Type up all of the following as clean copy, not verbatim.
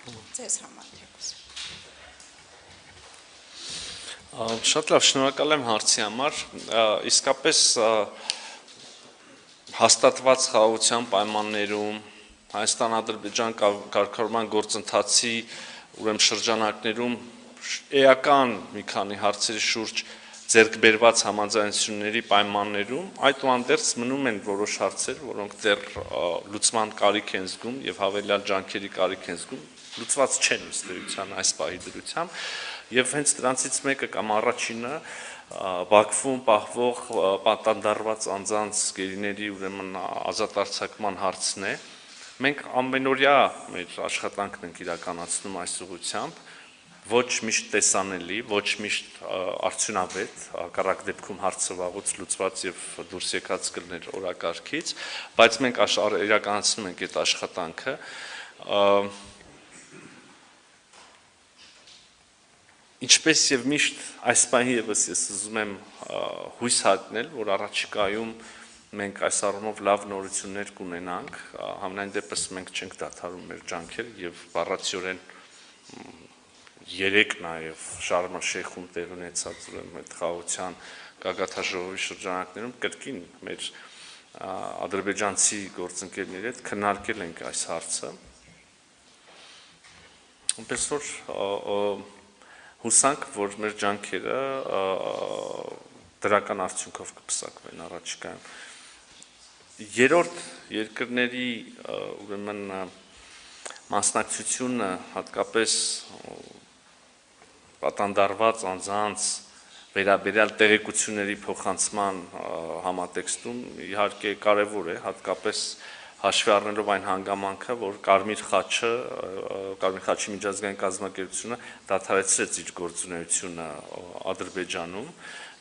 Ձեզ համար թեկուզ։ Շատ լավ, շնորհակալ եմ հարցի համար, իսկապես հաստատված խաղաղության պայմաններում Հայաստան-Ադրբեջան կարգավորման գործընթացի ուրեմն շրջանակներում էական մի քանի հարցերի շուրջ ձեռք բերված համաձայնությունների պայմաններում այդուհանդերձ մնում են որոշ հարցեր, որոնք դեռ լուծման կարիք են զգում եւ հավելյալ ջանքերի կարիք են զգում, լուծված չեն ըստ էության այս պահի դրությամբ, եւ հենց դրանցից մեկը կամ առաջինը Բաքվում պահվող պատանդարված անձանց գերիների ուրեմն ազատ արձակման հարցն է։ Մենք ամենօրյա մեր աշխատանքն ենք իրականացնում այս ուղղությամբ, ոչ միշտ տեսանելի, ոչ միշտ արդյունավետ, հակառակ դեպքում հարցը վաղուց լուծված եւ դուրս եկած կլներ օրակարգից, բայց մենք իրականացնում ենք այդ աշխատանքը։ Ինչպես եւ միշտ այս պահի եւս ես ուզում եմ հույս հատնել, որ առաջիկայում մենք այս առումով լավ նորություններ կունենանք, համենայն դեպս մենք չենք դադարում մեր ջանքերը եւ բառացիորեն երեք նաեւ Շարմ el-Շեյխում տեղ ունեցած այդ խաղաղության գագաթնաժողովի շրջանակներում կրկին մեր ադրբեջանցի գործընկերների հետ քննարկել ենք այս հարցը։ Այնպես որ հուսանք, որ մեր ջանքերը դրական արդյունքով կպսակվեն առաջիկայում։ Երրորդ երկրների ուրեմն մասնակցությունը հատկապես պատանդարված անձանց վերաբերյալ տեղեկությունների փոխանցման համատեքստում իհարկե կարևոր է, հատկապես հաշվի առնելով այն հանգամանքը, որ Կարմիր խաչի միջազգային կազմակերպությունը դադարեցրեց իր գործունեությունը Ադրբեջանում,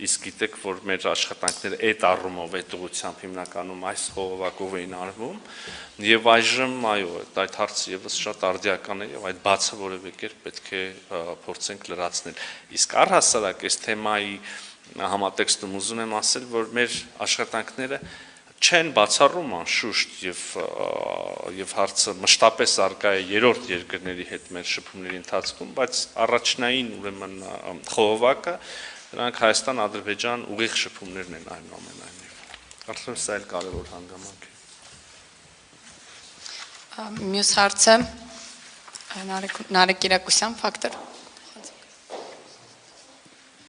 իսկ գիտեք, որ մեր աշխատանքները այդ առումով, այդ ուղղությամբ հիմնականում այս խողովակով էին արվում, եւ այժմ, այո, այդ հարցը եւս շատ արդիական է եւ այդ բացը որևէ կերպ պետք է փորձենք լրացնել։ Իսկ առհասարակ այս թեմայի համատեքստում ուզում եմ ասել, որ մեր աշխատանքները չեն բացառում անշուշտ եւ հարցը մշտապես արկա է երրորդ երկրների հետ մեր շփումների ընթացքում, բայց առաջնային ուրեմն խողովակը դրանք Հայաստան-Ադրբեջան ուղիղ շփումներն են այնուամենայնիվ։ Կարծում եմ սա էլ կարևոր հանգամանք է։ Մյուս հարցը Նարեկ Կիրակոսյան, Ֆակտոր։